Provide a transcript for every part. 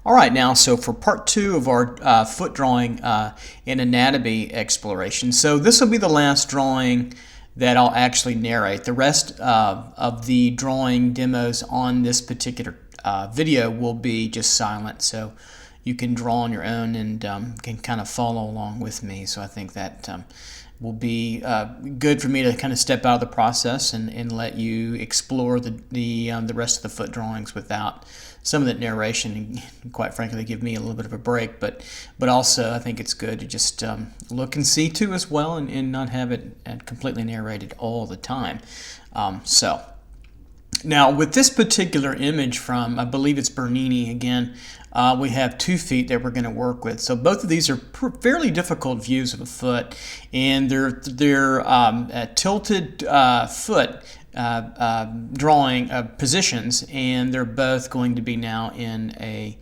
All right, now, so for part two of our foot drawing and anatomy exploration, so this will be the last drawing that I'll actually narrate. The rest of the drawing demos on this particular video will be just silent, so you can draw on your own and can kind of follow along with me. So I think that will be good for me to kind of step out of the process and let you explore the rest of the foot drawings without some of that narration, and quite frankly give me a little bit of a break, but also I think it's good to just look and see too as well, and not have it completely narrated all the time. So now with this particular image from, I believe it's Bernini again, we have 2 feet that we're going to work with. So both of these are fairly difficult views of a foot, and they're tilted foot drawing positions, and they're both going to be now in an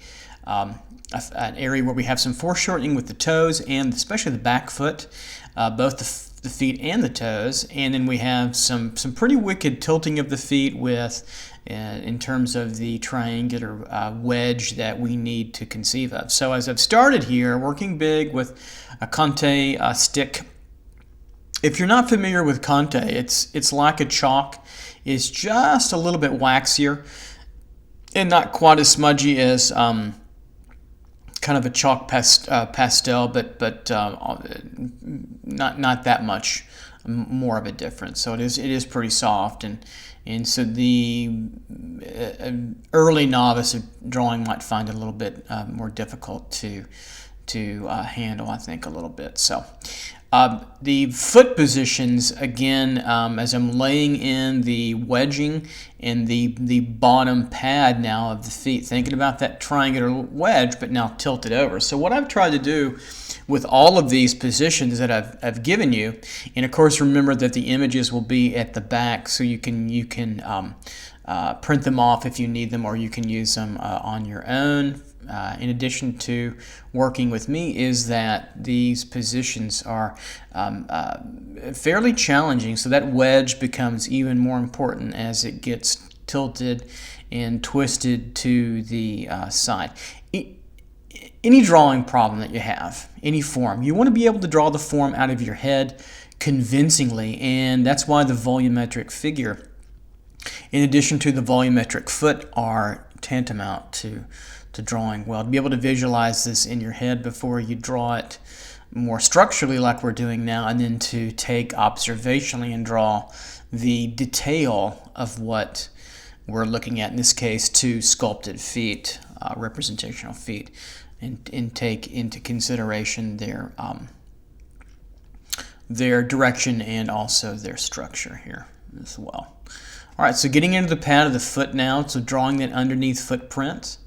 area where we have some foreshortening with the toes and especially the back foot, both the feet and the toes, and then we have some pretty wicked tilting of the feet with in terms of the triangular wedge that we need to conceive of. So as I've started here, working big with a Conte stick. If you're not familiar with Conte, it's like a chalk. It's just a little bit waxier and not quite as smudgy as kind of a chalk pastel, but not that much more of a difference. So it is pretty soft, and so the early novice drawing might find it a little bit more difficult to handle, I think, a little bit. So the foot positions, again, as I'm laying in the wedging and the bottom pad now of the feet, thinking about that triangular wedge, but now tilted over. So what I've tried to do with all of these positions that I've given you, and of course remember that the images will be at the back, so you can print them off if you need them, or you can use them on your own. In addition to working with me, is that these positions are fairly challenging, so that wedge becomes even more important as it gets tilted and twisted to the side. Any drawing problem that you have, any form, you want to be able to draw the form out of your head convincingly, and that's why the volumetric figure, in addition to the volumetric foot, are tantamount to drawing well. To be able to visualize this in your head before you draw it more structurally like we're doing now, and then to take observationally and draw the detail of what we're looking at, in this case 2 sculpted feet, representational feet, and take into consideration their direction and also their structure here as well. All right, so getting into the pad of the foot now, so drawing that underneath footprint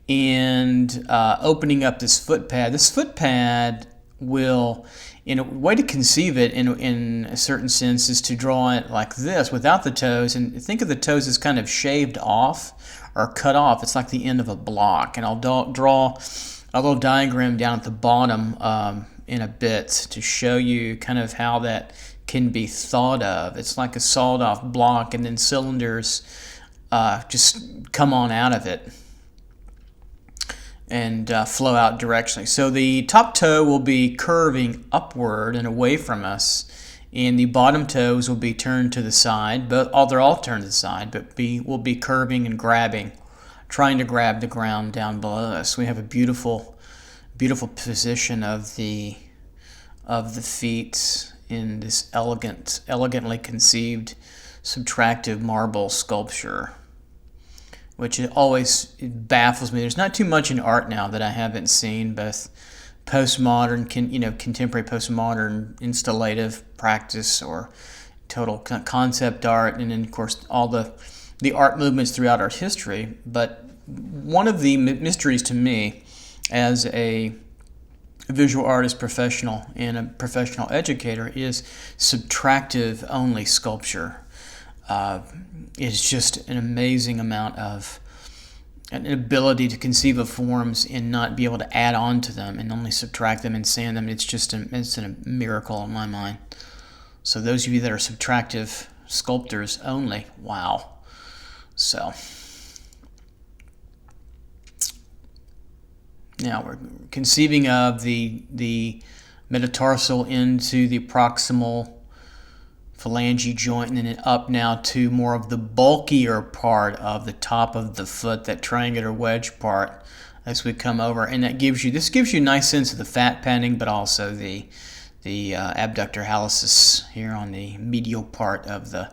and opening up this foot pad. This foot pad will, in a way to conceive it in a certain sense, is to draw it like this without the toes, and think of the toes as kind of shaved off or cut off. It's like the end of a block, and I'll draw a little diagram down at the bottom in a bit to show you kind of how that can be thought of. It's like a sawed off block, and then cylinders just come on out of it and flow out directionally. So the top toe will be curving upward and away from us, and the bottom toes will be turned to the side. They're all turned to the side, but will be curving and grabbing, trying to grab the ground down below us. We have a beautiful position of the feet in this elegantly conceived subtractive marble sculpture, which always baffles me. There's not too much in art now that I haven't seen, both postmodern, contemporary postmodern installative practice, or total concept art, and then of course all the art movements throughout our history. But one of the mysteries to me, as a visual artist professional and a professional educator, is subtractive only sculpture. Is just an amazing amount of an ability to conceive of forms and not be able to add on to them and only subtract them and sand them. It's just it's a miracle in my mind. So those of you that are subtractive sculptors only, wow. So Now we're conceiving of the metatarsal into the proximal phalange joint, and then up now to more of the bulkier part of the top of the foot, that triangular wedge part, as we come over. And this gives you a nice sense of the fat padding, but also the abductor hallucis here on the medial part of the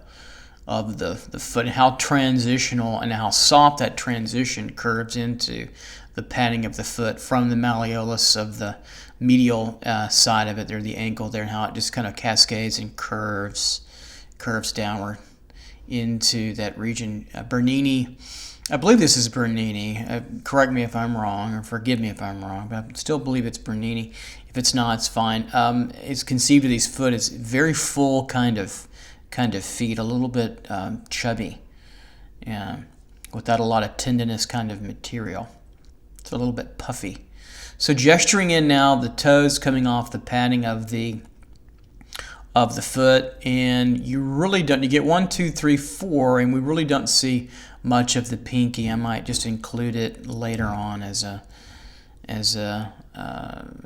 foot, and how transitional and how soft that transition curves into the padding of the foot from the malleolus of the medial side of it there, the ankle there, and how it just kind of cascades and curves downward into that region. Bernini, I believe this is Bernini. Correct me if I'm wrong, or forgive me if I'm wrong, but I still believe it's Bernini. If it's not, it's fine. It's conceived of these foot as very full kind of feet, a little bit chubby, without a lot of tendinous kind of material. It's a little bit puffy. So gesturing in now, the toes coming off the padding of the foot, and you get 1, 2, 3, 4, and we really don't see much of the pinky. I might just include it later on as an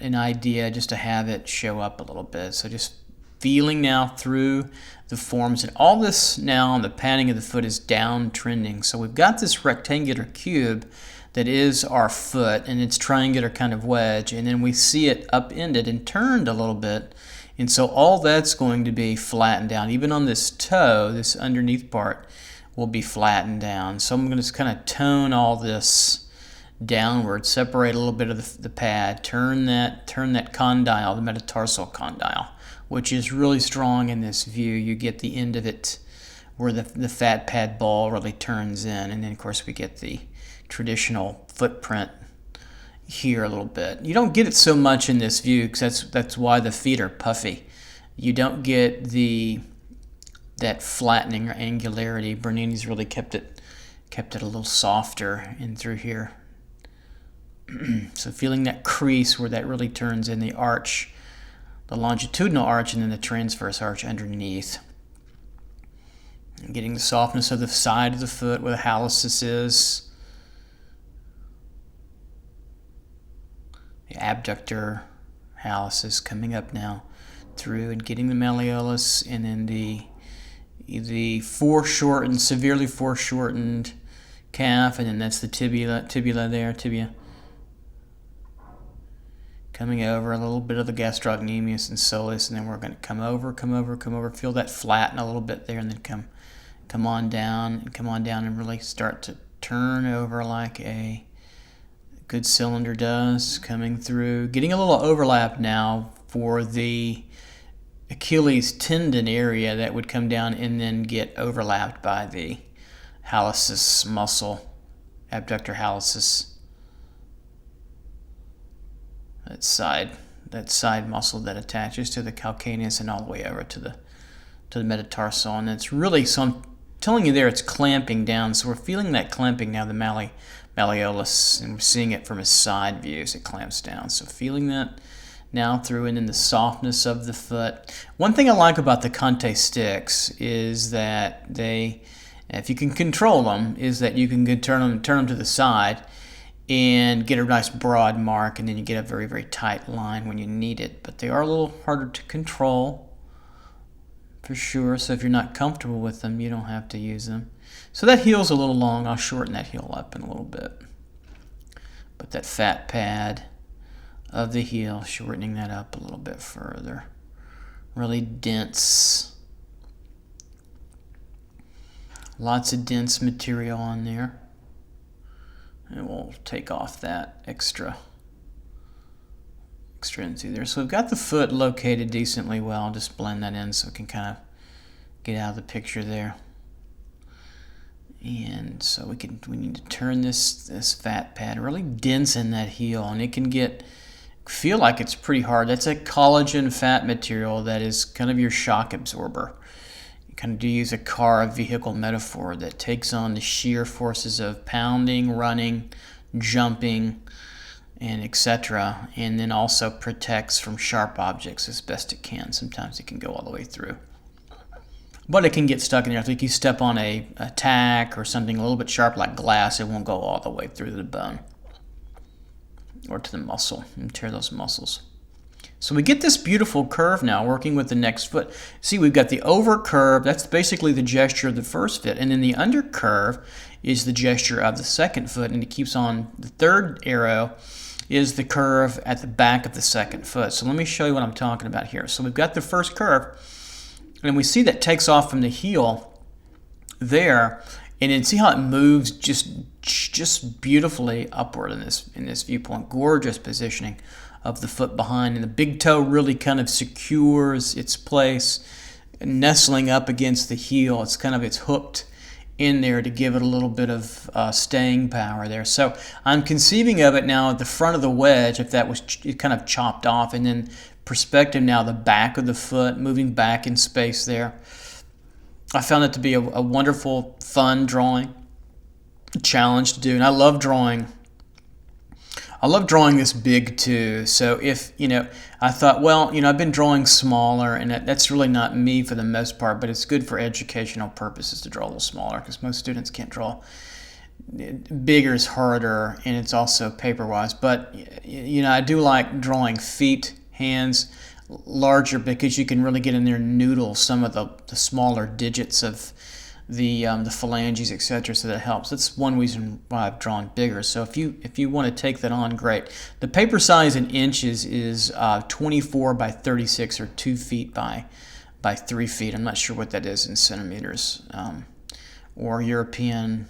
idea, just to have it show up a little bit. So just feeling now through the forms, and all this now on the padding of the foot is down trending. So we've got this rectangular cube that is our foot, and it's triangular kind of wedge, and then we see it upended and turned a little bit, and so all that's going to be flattened down. Even on this toe, this underneath part will be flattened down. So I'm going to kind of tone all this downward, separate a little bit of the pad, turn that condyle, the metatarsal condyle, which is really strong in this view. You get the end of it where the fat pad ball really turns in, and then of course we get the traditional footprint here a little bit. You don't get it so much in this view, because that's why the feet are puffy. You don't get that flattening or angularity. Bernini's really kept it a little softer in through here. So feeling that crease where that really turns in the arch, the longitudinal arch, and then the transverse arch underneath. And getting the softness of the side of the foot where the hallucis is. The abductor hallucis coming up now through, and getting the malleolus, and then the foreshortened, severely foreshortened calf, and then that's the tibia there, coming over a little bit of the gastrocnemius and soleus, and then we're going to come over, feel that flatten a little bit there, and then come on down, and really start to turn over like a good cylinder does, coming through, getting a little overlap now for the Achilles tendon area that would come down and then get overlapped by the hallucis muscle, abductor hallucis. That side muscle that attaches to the calcaneus and all the way over to the metatarsal, and it's really, so I'm telling you there, it's clamping down. So we're feeling that clamping now, the malleolus, and we're seeing it from a side view as it clamps down. So feeling that now through, and in the softness of the foot. One thing I like about the Conte sticks is that they, if you can control them, is that you can turn them to the side and get a nice broad mark, and then you get a very, very tight line when you need it. But they are a little harder to control, for sure. So if you're not comfortable with them, you don't have to use them. So that heel's a little long. I'll shorten that heel up in a little bit. But that fat pad of the heel, shortening that up a little bit further. Really dense. Lots of dense material on there. And we'll take off that extra into there. So we've got the foot located decently well. I'll just blend that in so we can kind of get out of the picture there. And so we need to turn this fat pad, really dense in that heel, and it can feel like it's pretty hard. That's a collagen fat material that is kind of your shock absorber. You kind of do use a car, a vehicle metaphor that takes on the sheer forces of pounding, running, jumping, and etc., and then also protects from sharp objects as best it can. Sometimes it can go all the way through, but it can get stuck in there. If you step on a tack or something a little bit sharp like glass, it won't go all the way through the bone. or to the muscle, and tear those muscles. So we get this beautiful curve now working with the next foot. See, we've got the over curve, that's basically the gesture of the first foot, and then the under curve is the gesture of the second foot, and it keeps on. The third arrow is the curve at the back of the second foot. So let me show you what I'm talking about here. So we've got the first curve, and we see that takes off from the heel there, and then see how it moves just beautifully upward in this viewpoint. Gorgeous positioning of the foot behind, and the big toe really kind of secures its place, nestling up against the heel. It's hooked in there to give it a little bit of staying power there. So I'm conceiving of it now at the front of the wedge, if that was kind of chopped off, and then perspective now, the back of the foot moving back in space there. I found it to be a wonderful, fun drawing, challenge to do, and I love drawing this big too. So if, I thought, well, I've been drawing smaller, and that's really not me for the most part, but it's good for educational purposes to draw a little smaller, because most students can't draw. Bigger is harder, and it's also paper-wise. But, I do like drawing feet, hands, larger, because you can really get in there and noodle some of the smaller digits of the phalanges, etc. So that helps. That's one reason why I've drawn bigger. So if you want to take that on, great. The paper size in inches is 24 by 36, or 2 feet by 3 feet. I'm not sure what that is in centimeters, or European,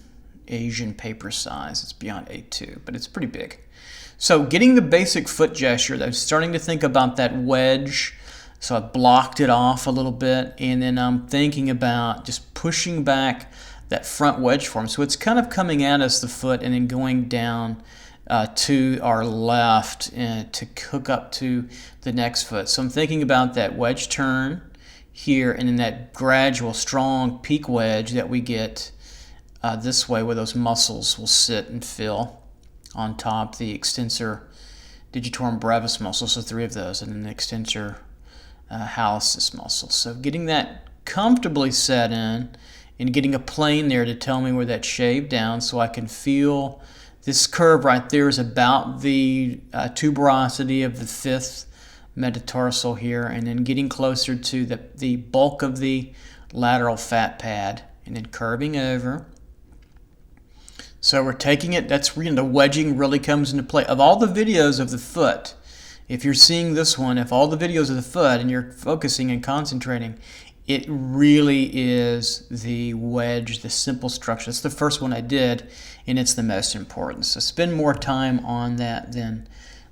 Asian paper size. It's beyond A2, but it's pretty big. So getting the basic foot gesture, I'm starting to think about that wedge. So I blocked it off a little bit, and then I'm thinking about just pushing back that front wedge form. So it's kind of coming at us, the foot, and then going down to our left to hook up to the next foot. So I'm thinking about that wedge turn here, and then that gradual, strong peak wedge that we get this way, where those muscles will sit and fill on top, the extensor digitorum brevis muscle, so 3 of those, and then the extensor hallucis muscle. So getting that comfortably set in, and getting a plane there to tell me where that's shaved down, so I can feel this curve right there is about the tuberosity of the 5th metatarsal here, and then getting closer to the bulk of the lateral fat pad, and then curving over. So we're taking it, that's when the wedging really comes into play. Of all the videos of the foot, if you're seeing this one, if all the videos of the foot and you're focusing and concentrating, it really is the wedge, the simple structure. It's the first one I did, and it's the most important. So spend more time on that than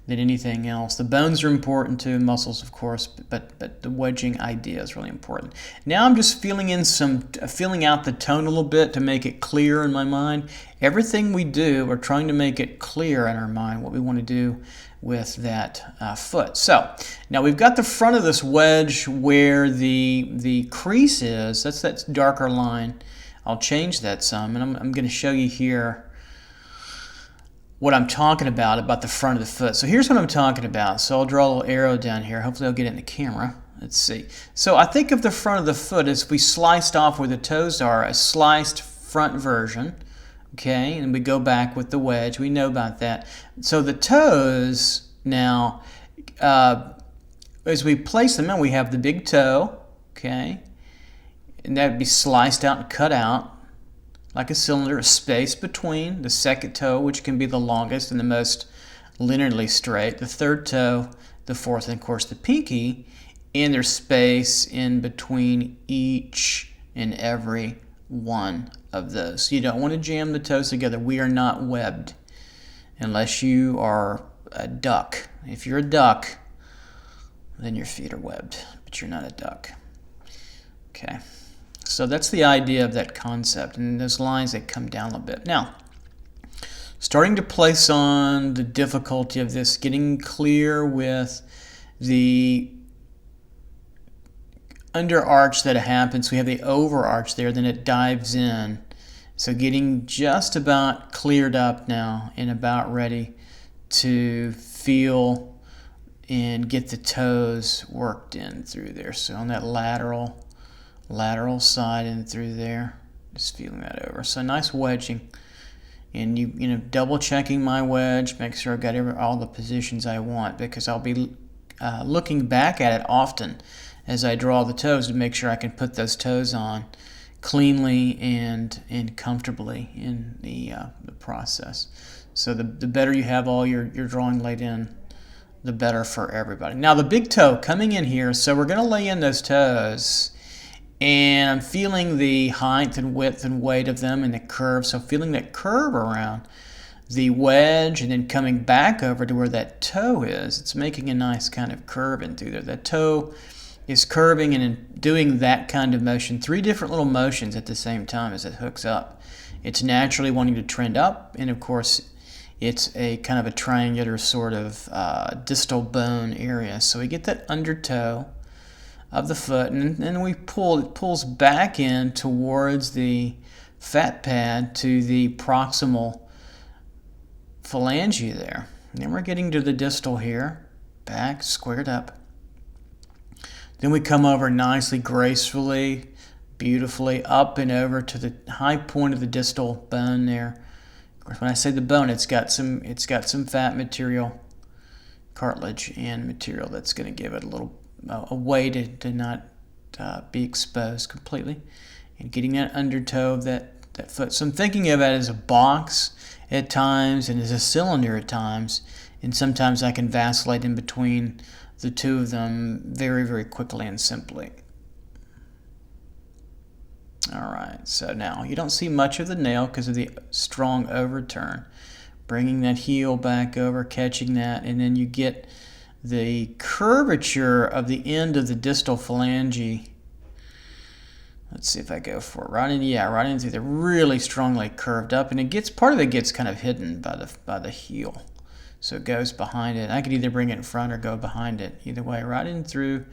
anything else. The bones are important too, muscles of course, but the wedging idea is really important. Now I'm just feeling out the tone a little bit to make it clear in my mind. Everything we do, we're trying to make it clear in our mind what we want to do with that foot. So now we've got the front of this wedge where the crease is. That's that darker line. I'll change that some, and I'm going to show you here what I'm talking about the front of the foot. So here's what I'm talking about. So I'll draw a little arrow down here. Hopefully I'll get it in the camera. Let's see. So I think of the front of the foot as we sliced off where the toes are, a sliced front version. Okay, and we go back with the wedge. We know about that. So the toes now, as we place them in, we have the big toe, okay, and that would be sliced out and cut out like a cylinder, a space between the second toe, which can be the longest and the most linearly straight, the third toe, the fourth, and of course the pinky, and there's space in between each and every one of those. So you don't want to jam the toes together. We are not webbed unless you are a duck. If you're a duck, then your feet are webbed, but you're not a duck. Okay, so that's the idea of that concept, and those lines, they come down a little bit. Now, starting to place on the difficulty of this, getting clear with the under arch that happens. We have the over arch there, then it dives in. So getting just about cleared up now and about ready to feel and get the toes worked in through there. So on that lateral side and through there, just feeling that over. So nice wedging And you know, double checking my wedge, make sure I've got all the positions I want, because I'll be looking back at it often as I draw the toes to make sure I can put those toes on cleanly and comfortably in the process. So the better you have all your drawing laid in, the better for everybody. Now the big toe coming in here, so we're going to lay in those toes, and I'm feeling the height and width and weight of them and the curve. So feeling that curve around the wedge and then coming back over to where that toe is. It's making a nice kind of curve in through there. That toe is curving and in doing that kind of motion, 3 different little motions at the same time as it hooks up. It's naturally wanting to trend up, and of course it's a kind of a triangular sort of distal bone area. So we get that undertoe of the foot, and then we pull, it pulls back in towards the fat pad to the proximal phalange there. And then we're getting to the distal here, back, squared up. Then we come over nicely, gracefully, beautifully, up and over to the high point of the distal bone there. Of course, when I say the bone, it's got some fat material, cartilage and material that's going to give it a way to not be exposed completely. And getting that undertoe of that foot. So I'm thinking of it as a box at times and as a cylinder at times, and sometimes I can vacillate in between the two of them very, very quickly and simply. All right, so now you don't see much of the nail because of the strong overturn. Bringing that heel back over, catching that, and then you get the curvature of the end of the distal phalange. Let's see if I go for it. Right in through there, really strongly curved up, and part of it gets kind of hidden by the heel. So it goes behind it. I could either bring it in front or go behind it. Either way, right in through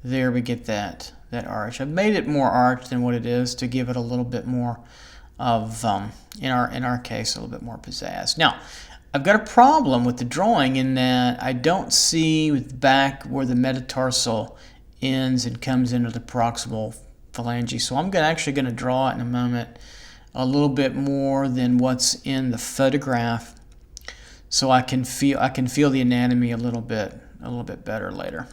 there we get that arch. I've made it more arched than what it is to give it a little bit more of, in our case, a little bit more pizzazz. Now, I've got a problem with the drawing in that I don't see with the back where the metatarsal ends and comes into the proximal phalange. So I'm actually going to draw it in a moment a little bit more than what's in the photograph, so I can feel the anatomy a little bit better later.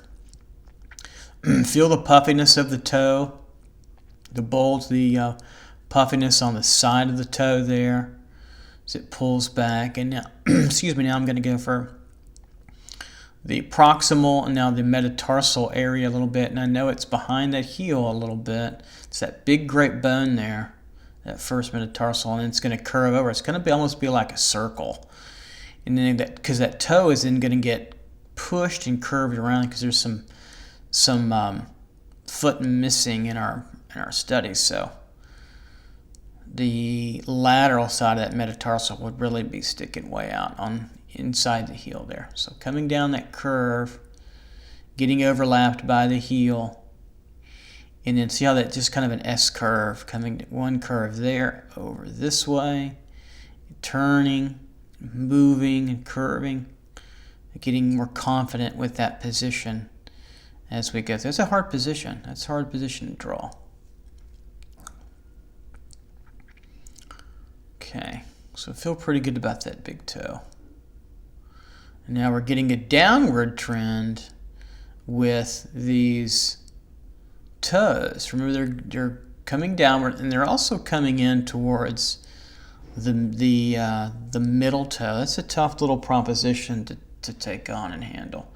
Feel the puffiness of the toe, the bulge, the puffiness on the side of the toe there as it pulls back. And now, excuse me, now I'm going to go for the proximal and now the metatarsal area a little bit. And I know it's behind that heel a little bit. It's that big great bone there, that first metatarsal, and it's going to curve over. It's going to almost be like a circle. And then because that toe is then going to get pushed and curved around because there's some foot missing in our studies. So the lateral side of that metatarsal would really be sticking way out on inside the heel there. So coming down that curve, getting overlapped by the heel, and then see how that just kind of an S curve, coming one curve there over this way, turning, moving and curving, getting more confident with that position as we go through. It's a hard position. That's a hard position to draw. Okay, so I feel pretty good about that big toe. And now we're getting a downward trend with these toes. Remember, they're coming downward, and they're also coming in towards the middle toe. That's a tough little proposition to take on and handle.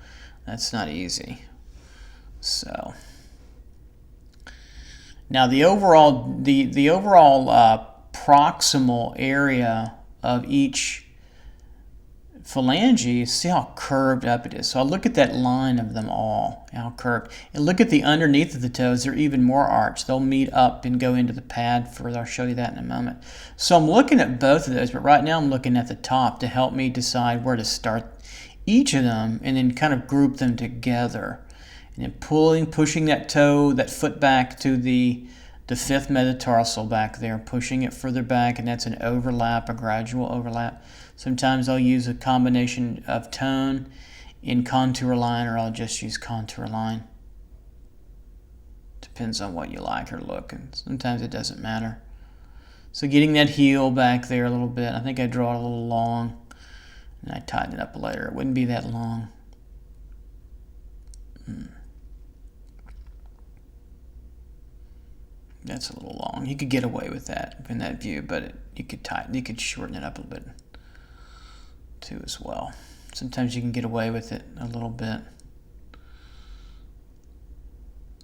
That's not easy. So now the overall proximal area of each phalange, see how curved up it is. So I'll look at that line of them all, how curved. And look at the underneath of the toes, they're even more arched. They'll meet up and go into the pad further. I'll show you that in a moment. So I'm looking at both of those, but right now I'm looking at the top to help me decide where to start each of them and then kind of group them together. And then pushing that toe, that foot back to the fifth metatarsal back there, pushing it further back, and that's an overlap, a gradual overlap. Sometimes I'll use a combination of tone in contour line, or I'll just use contour line. Depends on what you like or look, and sometimes it doesn't matter. So getting that heel back there a little bit. I think I draw it a little long, and I tighten it up later. It wouldn't be that long. That's a little long. You could get away with that in that view, but you could shorten it up a little bit too as well. Sometimes you can get away with it a little bit.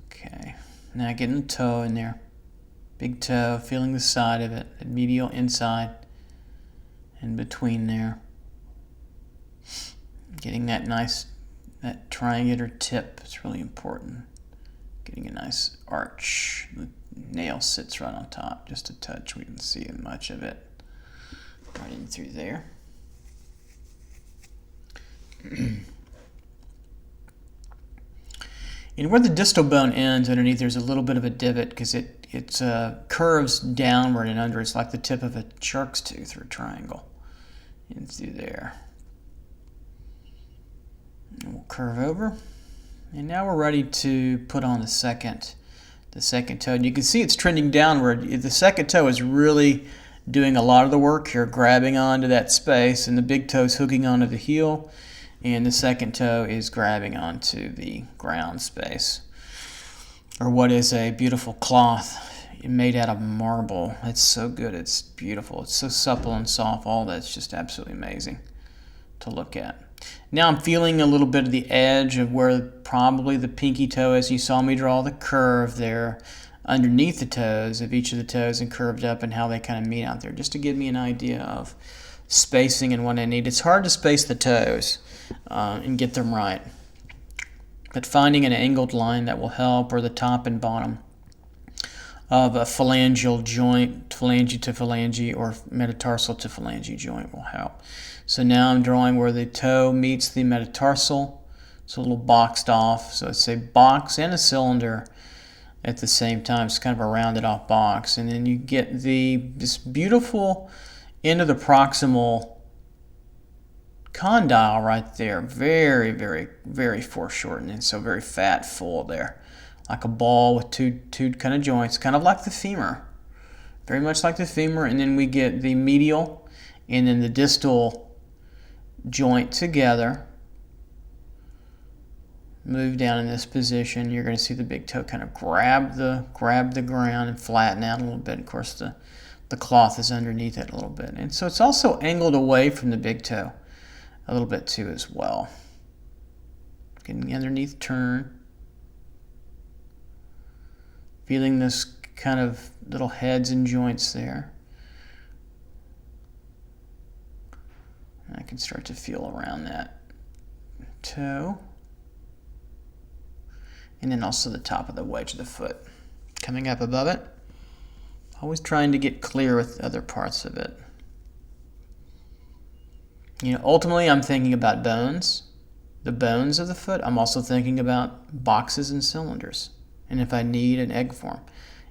Okay, now getting the toe in there. Big toe, feeling the side of it, the medial inside and between there. Getting that triangular tip is really important. Getting a nice arch. The nail sits right on top, just a touch. We can see much of it right in through there. And where the distal bone ends underneath, there's a little bit of a divot because it curves downward and under. It's like the tip of a shark's tooth or a triangle in through there. And we'll curve over. And now we're ready to put on the second toe. And you can see it's trending downward. The second toe is really doing a lot of the work here, grabbing onto that space, and the big toe is hooking onto the heel. And the second toe is grabbing onto the ground space, or what is a beautiful cloth made out of marble. It's so good. It's beautiful. It's so supple and soft. All that's just absolutely amazing to look at. Now I'm feeling a little bit of the edge of where probably the pinky toe is. You saw me draw the curve there underneath the toes of each of the toes and curved up and how they kind of meet out there, just to give me an idea of spacing and what I need. It's hard to space the toes and get them right, but finding an angled line that will help, or the top and bottom of a phalangeal joint, phalange to phalange, or metatarsal to phalange joint will help. So now I'm drawing where the toe meets the metatarsal. It's a little boxed off, so it's a box and a cylinder at the same time. It's kind of a rounded off box, and then you get this beautiful end of the proximal condyle right there. Very, very, very foreshortened, and so very fat, full there, like a ball with two kind of joints, kind of like the femur, very much like the femur. And then we get the medial and then the distal joint together. Move down in this position. You're going to see the big toe kind of grab the ground and flatten out a little bit. Of course, the cloth is underneath it a little bit, and so it's also angled away from the big toe a little bit too as well. Getting underneath turn, feeling this kind of little heads and joints there. I can start to feel around that toe. And then also the top of the wedge of the foot coming up above it. Always trying to get clear with other parts of it. Ultimately I'm thinking about bones, the bones of the foot. I'm also thinking about boxes and cylinders, and if I need an egg form.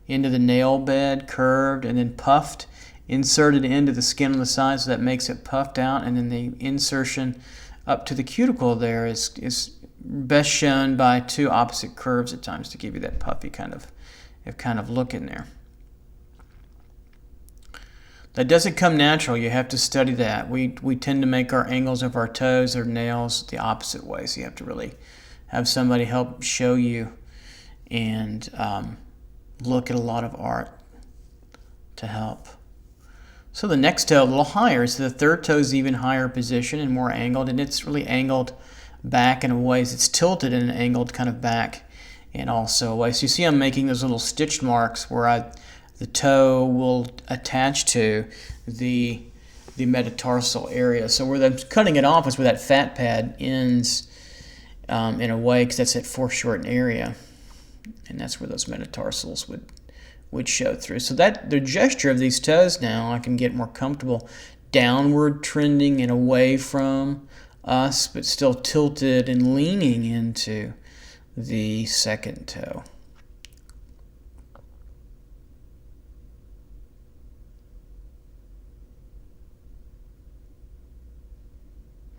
Into the nail bed, curved, and then puffed, inserted into the skin on the side, so that makes it puffed out, and then the insertion up to the cuticle there is best shown by two opposite curves at times to give you that puffy kind of look in there. That doesn't come natural. You have to study that. We tend to make our angles of our toes or nails the opposite way, so you have to really have somebody help show you and look at a lot of art to help. So the next toe a little higher, so the third toe is even higher position and more angled, and it's really angled back in a ways. It's tilted and angled kind of back and also away. So you see I'm making those little stitched marks where the toe will attach to the metatarsal area. So where I'm cutting it off is where that fat pad ends in a way, because that's that foreshortened area, and that's where those metatarsals would show through. So that the gesture of these toes now, I can get more comfortable downward trending and away from us, but still tilted and leaning into the second toe.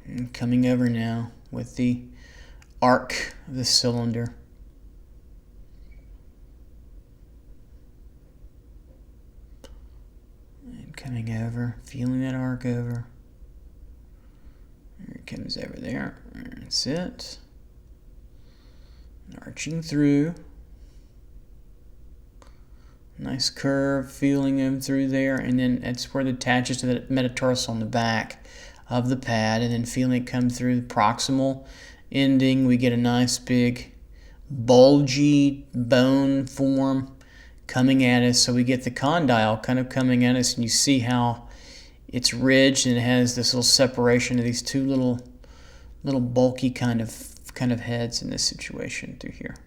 And coming over now with the arc of the cylinder. Coming over, feeling that arc over. There it comes over there. That's it. Arching through. Nice curve, feeling him through there, and then that's where it attaches to the metatarsal on the back of the pad, and then feeling it come through the proximal ending. We get a nice big bulgy bone form coming at us. So we get the condyle kind of coming at us, and you see how it's ridged and it has this little separation of these two little bulky kind of heads in this situation through here.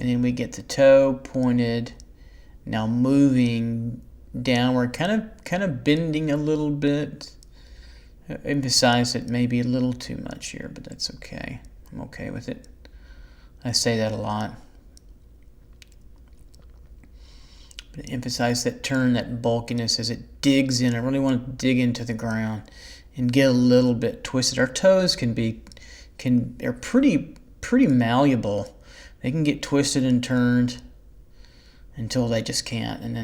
And then we get the toe pointed, now moving downward, kind of bending a little bit. Emphasize it maybe a little too much here, but that's okay. I'm okay with it. I say that a lot. But emphasize that turn, that bulkiness as it digs in. I really want to dig into the ground and get a little bit twisted. Our toes are pretty malleable. They can get twisted and turned until they just can't, and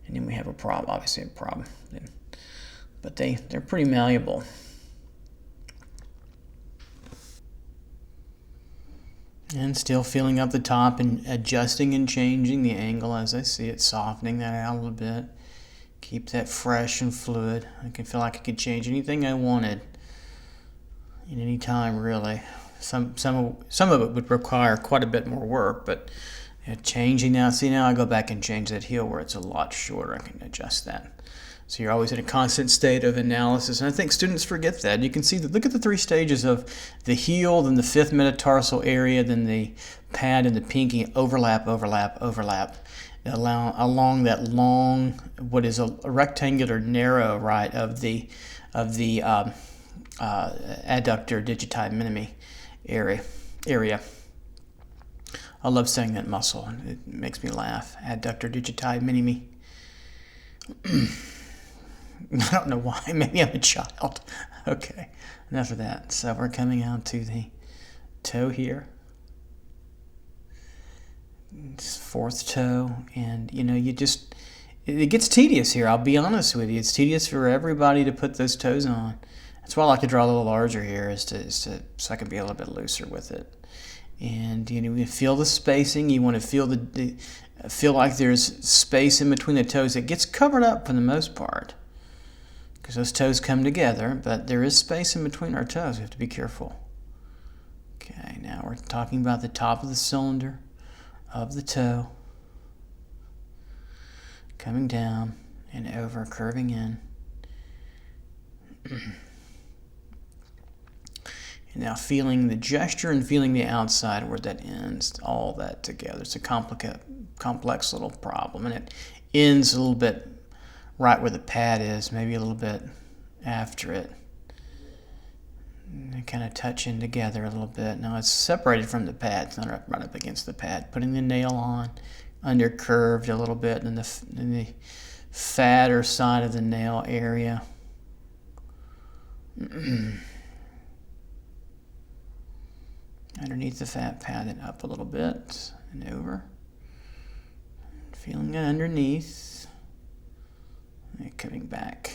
then we have a problem. Obviously, a problem. But they're pretty malleable. And still feeling up the top and adjusting and changing the angle as I see it, softening that out a little bit. Keep that fresh and fluid. I can feel like I could change anything I wanted in any time, really. Some of it would require quite a bit more work, but changing now. See, now I go back and change that heel where it's a lot shorter. I can adjust that. So you're always in a constant state of analysis, and I think students forget that. You can see that. Look at the 3 stages of the heel, then the 5th metatarsal area, then the pad and the pinky overlap, along that long, what is a rectangular narrow, right, of the adductor digiti minimi area. I love saying that muscle. It makes me laugh. Adductor digiti minimi. I don't know why. Maybe I'm a child. Okay, enough of that. So we're coming out to the toe here. It's 4th toe, and it gets tedious here. I'll be honest with you. It's tedious for everybody to put those toes on. That's why I like to draw a little larger here, so I can be a little bit looser with it. And you feel the spacing. You want to feel like there's space in between the toes. It gets covered up for the most part because those toes come together, but there is space in between our toes. We have to be careful. Okay, now we're talking about the top of the cylinder of the toe, coming down and over, curving in. And now feeling the gesture and feeling the outside where that ends, all that together. It's a complex little problem, and it ends a little bit right where the pad is, maybe a little bit after it. And they kind of touch in together a little bit. Now it's separated from the pad, it's not right up against the pad. Putting the nail on, under curved a little bit, and then the fatter side of the nail area. Underneath the fat pad and up a little bit and over. Feeling it underneath. And coming back.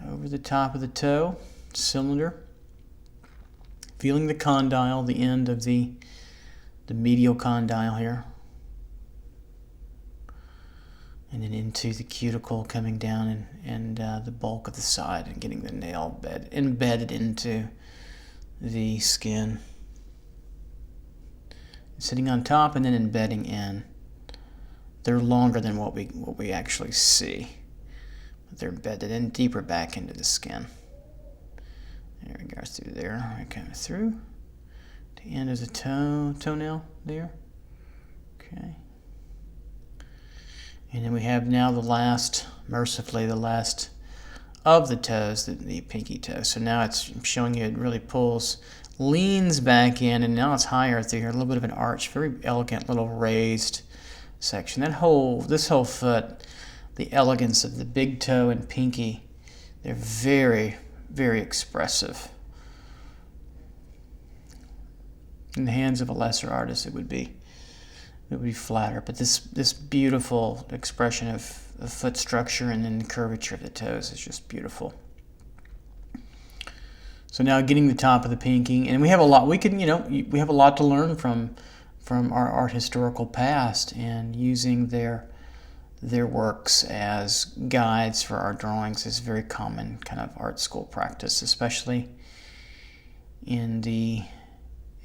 Over the top of the toe, cylinder. Feeling the condyle, the end of the medial condyle here. And then into the cuticle, coming down and the bulk of the side, and getting the nail embedded into the skin. Sitting on top and then embedding in. They're longer than what we actually see. But they're embedded in deeper back into the skin. There it goes through there. Right, kind of through. The end of the toenail there. Okay. And then we have now mercifully, the last of the toes, the pinky toe. So now it's showing you it really pulls, leans back in, and now it's higher through here, a little bit of an arch, very elegant little raised section. This whole foot, the elegance of the big toe and pinky, they're very, very expressive. In the hands of a lesser artist, it would be flatter. But this beautiful expression of foot structure and then the curvature of the toes is just beautiful. So now getting the top of the pinky, and we have a lot. We have a lot to learn from our art historical past, and using their works as guides for our drawings is very common kind of art school practice, especially in the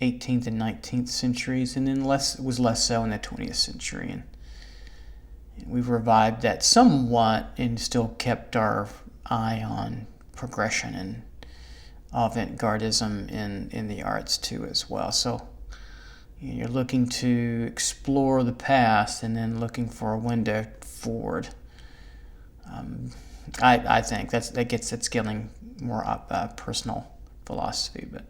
18th and 19th centuries, and then it was less so in the 20th century. And we've revived that somewhat and still kept our eye on progression and avant-gardism in the arts too as well. So you're looking to explore the past and then looking for a window forward. I think that's getting more personal philosophy, but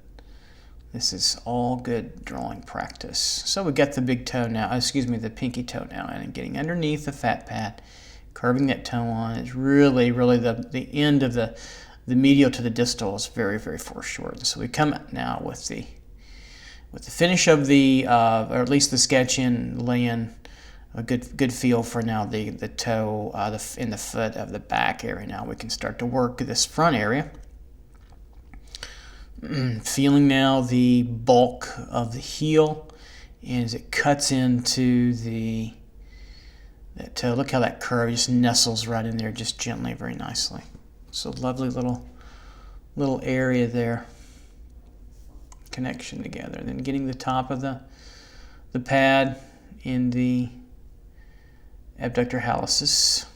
this is all good drawing practice. So we got the big toe now, the pinky toe now, and getting underneath the fat pad, curving that toe on. It's really the end of the medial to the distal is very, very foreshortened. So we come now with the finish of the, or at least the sketch in, lay in a good feel for now the toe in the foot of the back area. Now we can start to work this front area. Feeling now the bulk of the heel, and as it cuts into that toe, look how that curve just nestles right in there, just gently, very nicely. So lovely little area there, connection together. Then getting the top of the pad in the abductor hallucis.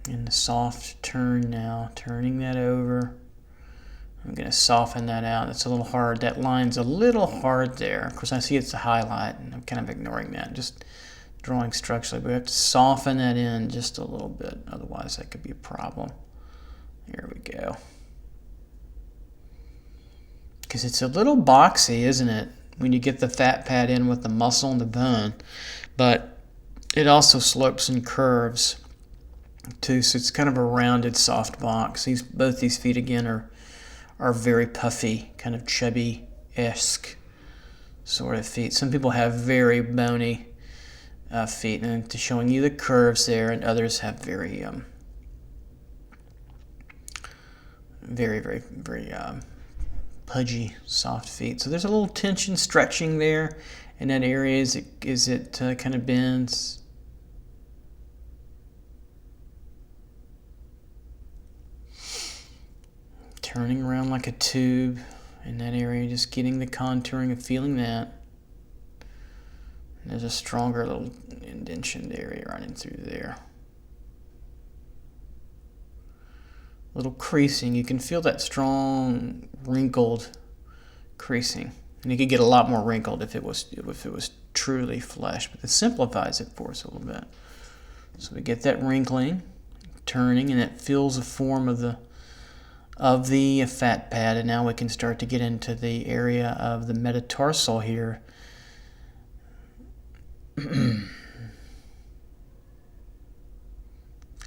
And the soft turn now, turning that over. I'm going to soften that out. It's a little hard. That line's a little hard there. Of course, I see it's a highlight, and I'm kind of ignoring that. Just drawing structurally. But we have to soften that in just a little bit. Otherwise, that could be a problem. Here we go. Because it's a little boxy, isn't it? When you get the fat pad in with the muscle and the bone. But it also slopes and curves too, so it's kind of a rounded, soft box. Both these feet again are very puffy, kind of chubby-esque sort of feet. Some people have very bony feet, and to showing you the curves there, and others have very, very pudgy, soft feet. So there's a little tension, stretching there in that area as it kind of bends. Turning around like a tube in that area, just getting the contouring and feeling that. And there's a stronger little indention area running through there. Little creasing. You can feel that strong, wrinkled creasing. And it could get a lot more wrinkled if it was truly flesh, but this simplifies it for us a little bit. So we get that wrinkling, turning, and it fills the form of the fat pad, and now we can start to get into the area of the metatarsal here. And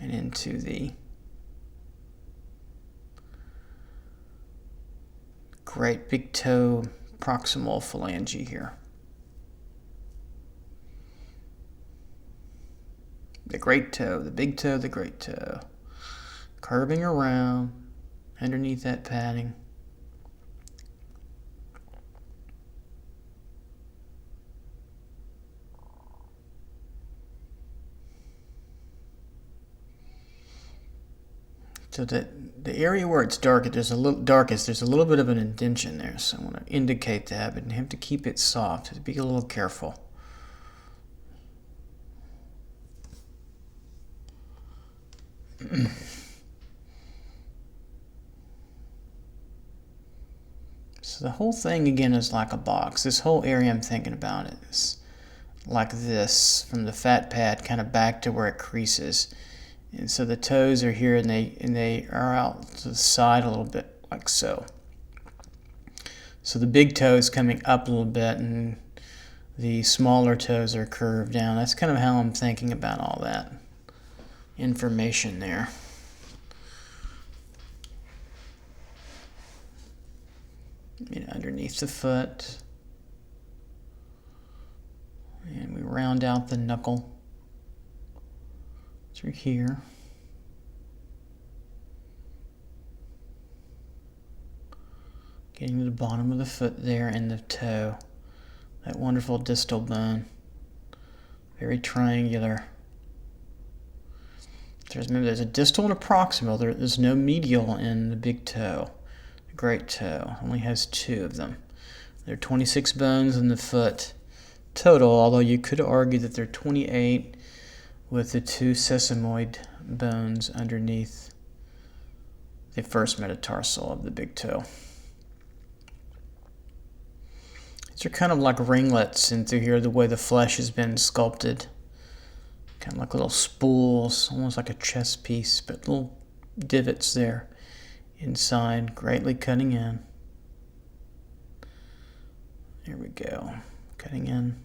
into the great big toe proximal phalange here. The great toe, the big toe, the great toe. Curving around underneath that padding. So that the area where it's dark, there's a little bit of an indentation there. So I want to indicate that, but you have to keep it soft. To be a little careful. So the whole thing again is like a box. This whole area I'm thinking about it is like this, from the fat pad kind of back to where it creases. And so the toes are here, and they are out to the side a little bit, like so. So the big toe is coming up a little bit, and the smaller toes are curved down. That's kind of how I'm thinking about all that information there. underneath the foot. And we round out the knuckle through here. Getting to the bottom of the foot there and the toe. That wonderful distal bone. Very triangular. Remember, there's a distal and a proximal. There's no medial in the big toe. The great toe only has 2 of them. There are 26 bones in the foot total, although you could argue that there are 28 with the 2 sesamoid bones underneath the first metatarsal of the big toe. These are kind of like ringlets in through here, the way the flesh has been sculpted. Kind of like little spools, almost like a chess piece, but little divots there inside, greatly cutting in. There we go, cutting in.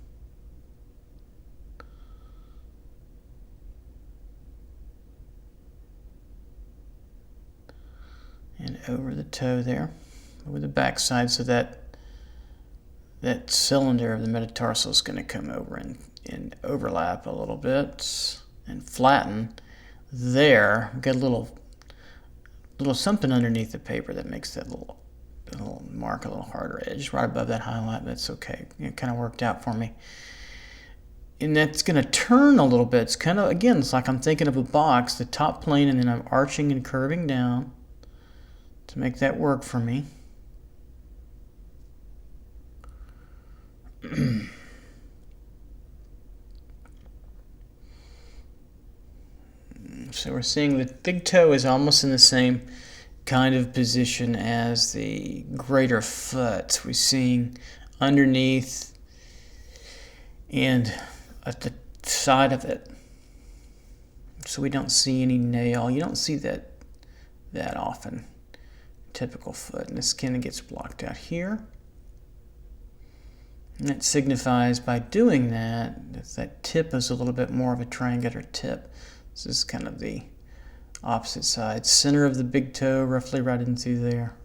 And over the toe there, over the backside, so that cylinder of the metatarsal is going to come over and overlap a little bit and flatten. There, we've got a little something underneath the paper that makes that little mark a little harder edge right above that highlight. That's okay. It kind of worked out for me. And that's going to turn a little bit. It's kind of, again, it's like I'm thinking of a box, the top plane, and then I'm arching and curving down to make that work for me. So we're seeing the big toe is almost in the same kind of position as the greater foot. We're seeing underneath and at the side of it. So we don't see any nail. You don't see that often. Typical foot. And this kind of gets blocked out here. And it signifies by doing that tip is a little bit more of a triangular tip. This is kind of the opposite side. Center of the big toe, roughly right in through there.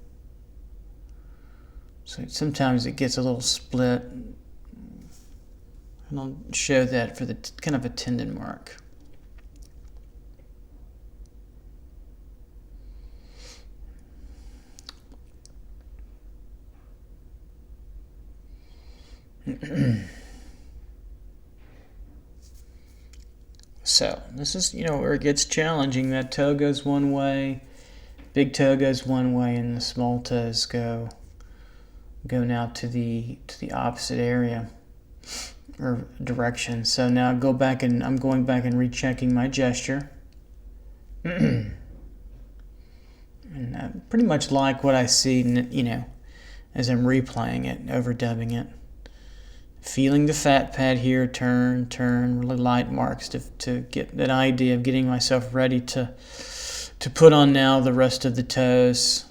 So sometimes it gets a little split. And I'll show that for the kind of a tendon mark. So this is, where it gets challenging. That toe goes one way, big toe goes one way, and the small toes go now to the opposite area or direction. So now I'm going back and rechecking my gesture. And I pretty much like what I see, as I'm replaying it, overdubbing it. Feeling the fat pad here, turn, really light marks to get that idea of getting myself ready to put on now the rest of the toes.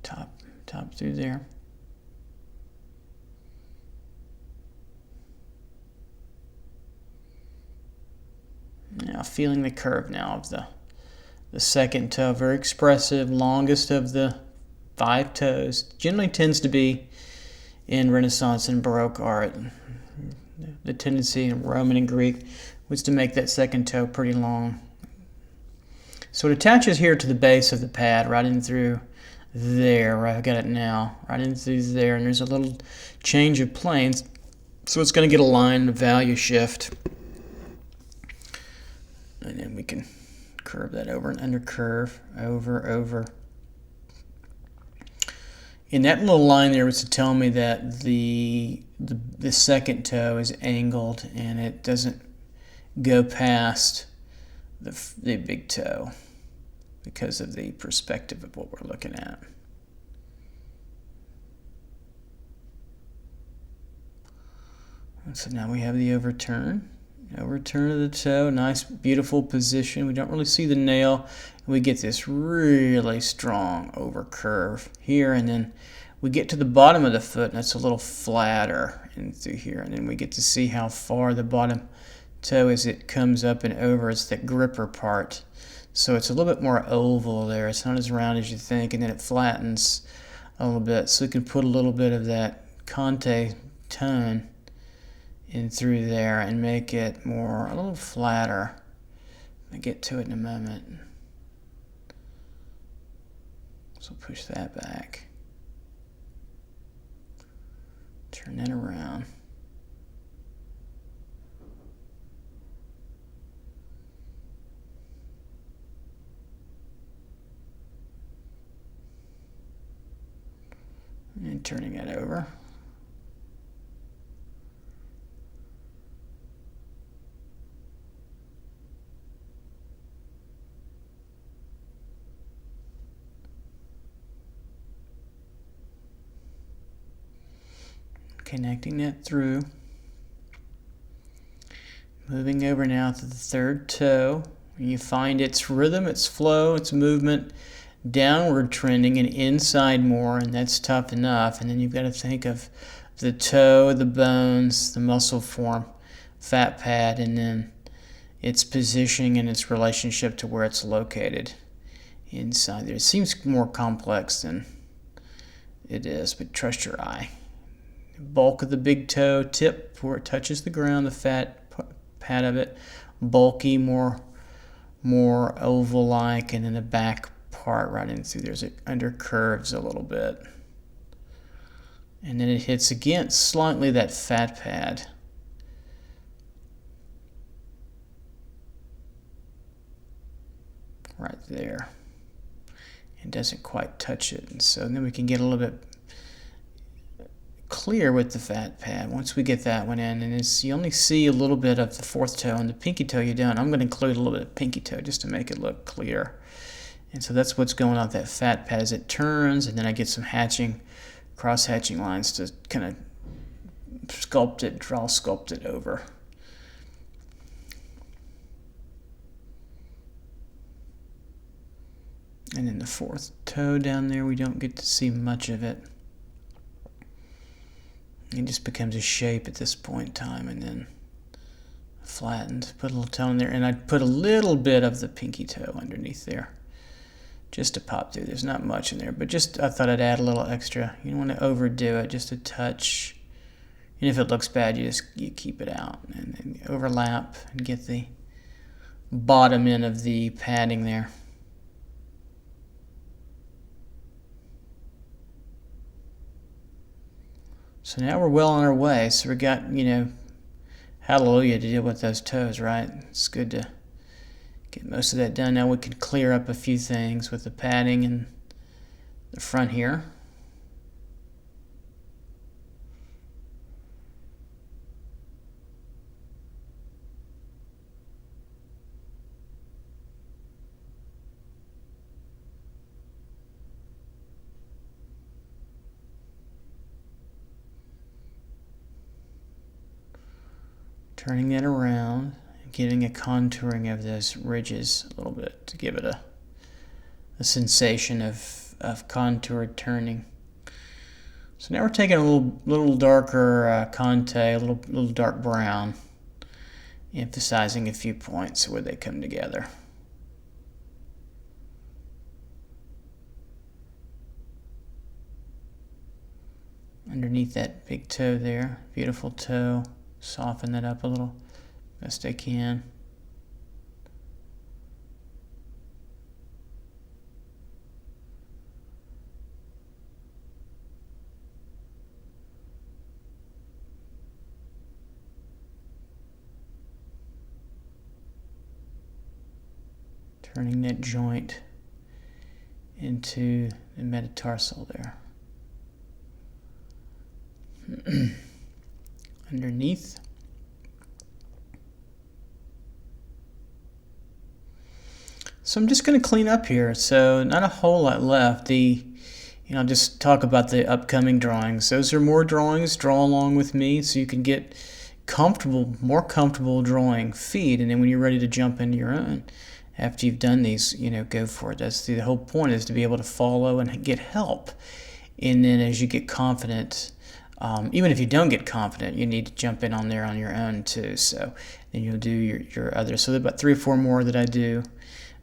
Top through there. Now feeling the curve now of the second toe, very expressive, longest of the 5 toes. Generally tends to be in Renaissance and Baroque art. The tendency in Roman and Greek was to make that second toe pretty long. So it attaches here to the base of the pad, right in through there, where I've got it now, right in through there, and there's a little change of planes, so it's going to get a line of value shift. And then we can curve that over and under curve, over. And that little line there was to tell me that the second toe is angled and it doesn't go past the big toe because of the perspective of what we're looking at. And so now we have the overturn. Overturn of the toe, nice beautiful position. We don't really see the nail. We get this really strong over curve here, and then we get to the bottom of the foot and it's a little flatter in through here, and then we get to see how far the bottom toe as it comes up and over. It's that gripper part. So it's a little bit more oval there. It's not as round as you think, and then it flattens a little bit. So we can put a little bit of that Conte tone in through there and make it a little flatter. I'll get to it in a moment. So push that back. Turn that around. And turning it over. Connecting that through. Moving over now to the third toe. You find its rhythm, its flow, its movement downward trending and inside more, and that's tough enough. And then you've got to think of the toe, the bones, the muscle form, fat pad, and then its positioning and its relationship to where it's located inside there. It seems more complex than it is, but trust your eye. Bulk of the big toe tip where it touches the ground, the fat pad of it, bulky, more oval-like, and then the back part right in through there's it under curves a little bit, and then it hits against slightly that fat pad. Right there. It doesn't quite touch it, and so then we can get a little bit clear with the fat pad once we get that one in, and you only see a little bit of the fourth toe, and the pinky toe you don't. I'm going to include a little bit of pinky toe just to make it look clear. And so that's what's going on with that fat pad as it turns, and then I get some cross-hatching lines to kind of sculpt it over. And then the fourth toe down there, we don't get to see much of it. It just becomes a shape at this point in time, and then flattened. Put a little toe in there, and I'd put a little bit of the pinky toe underneath there, just to pop through. There's not much in there, but just I thought I'd add a little extra. You don't want to overdo it, just a touch. And if it looks bad, you keep it out, and then overlap and get the bottom end of the padding there. So now we're well on our way. So we got, hallelujah to deal with those toes, right? It's good to get most of that done. Now we can clear up a few things with the padding in the front here. Turning it around and getting a contouring of those ridges a little bit to give it a sensation of contoured turning. So now we're taking a little darker Conte, a little dark brown, emphasizing a few points where they come together. Underneath that big toe there, beautiful toe. Soften that up a little, best I can. Turning that joint into the metatarsal there. Underneath. So I'm just going to clean up here. So not a whole lot left. Just talk about the upcoming drawings. Those are more drawings. Draw along with me so you can get more comfortable drawing feet. And then when you're ready to jump into your own, after you've done these, go for it. That's the whole point, is to be able to follow and get help. And then as you get confident, Even if you don't get confident, you need to jump in on there on your own too. So then you'll do your others. So there are about 3 or 4 more that I do,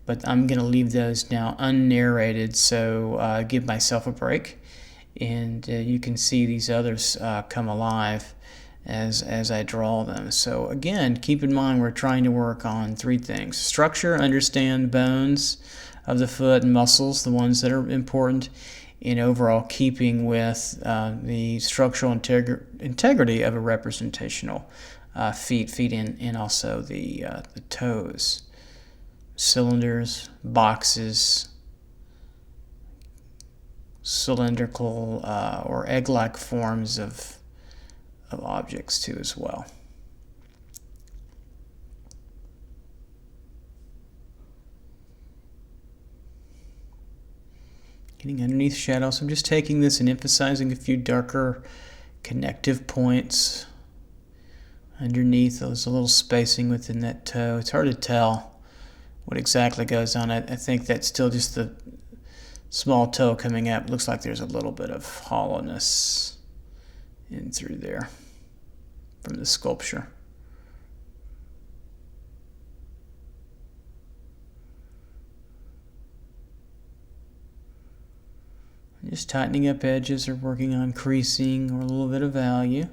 but I'm going to leave those now unnarrated. So give myself a break, and you can see these others come alive as I draw them. So again, keep in mind we're trying to work on 3 things: structure, understand bones of the foot and muscles, the ones that are important, in overall keeping with the structural integrity of a representational feet and also the toes. Cylinders, boxes, cylindrical or egg-like forms of objects too as well. Getting underneath shadows. I'm just taking this and emphasizing a few darker connective points underneath. There's a little spacing within that toe. It's hard to tell what exactly goes on. I think that's still just the small toe coming up. Looks like there's a little bit of hollowness in through there from the sculpture. Just tightening up edges or working on creasing or a little bit of value.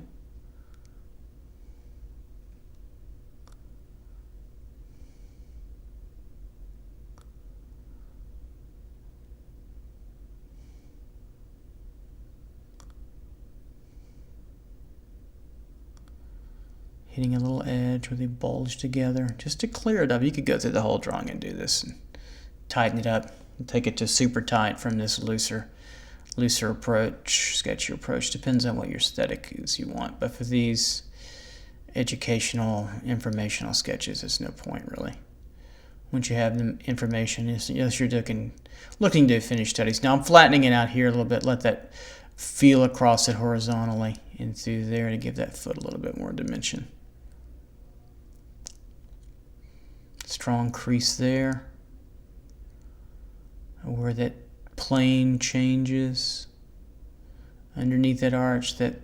Hitting a little edge where they bulge together just to clear it up. You could go through the whole drawing and do this and tighten it up and take it to super tight from this looser approach, sketchy approach. Depends on what your aesthetic is you want. But for these educational, informational sketches, there's no point really. Once you have the information, yes, you're looking to finish studies. Now I'm flattening it out here a little bit. Let that feel across it horizontally and through there to give that foot a little bit more dimension. Strong crease there, where that plane changes underneath that arch, that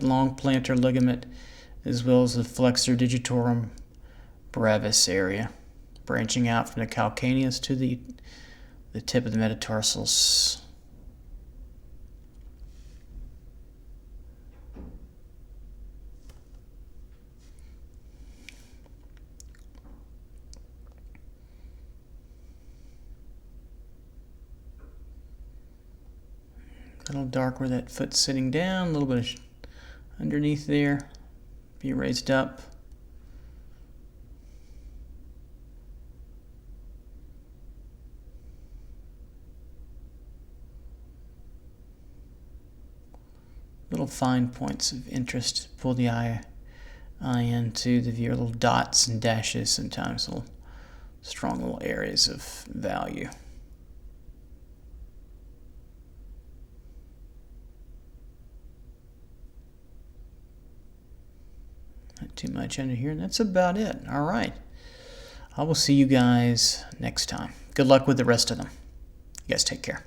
long plantar ligament, as well as the flexor digitorum brevis area, branching out from the calcaneus to the tip of the metatarsals. A little dark where that foot's sitting down, a little bit of underneath there, be raised up. Little fine points of interest, pull the eye into the view, little dots and dashes sometimes, little strong little areas of value. Not too much under here, and that's about it. All right. I will see you guys next time. Good luck with the rest of them. You guys take care.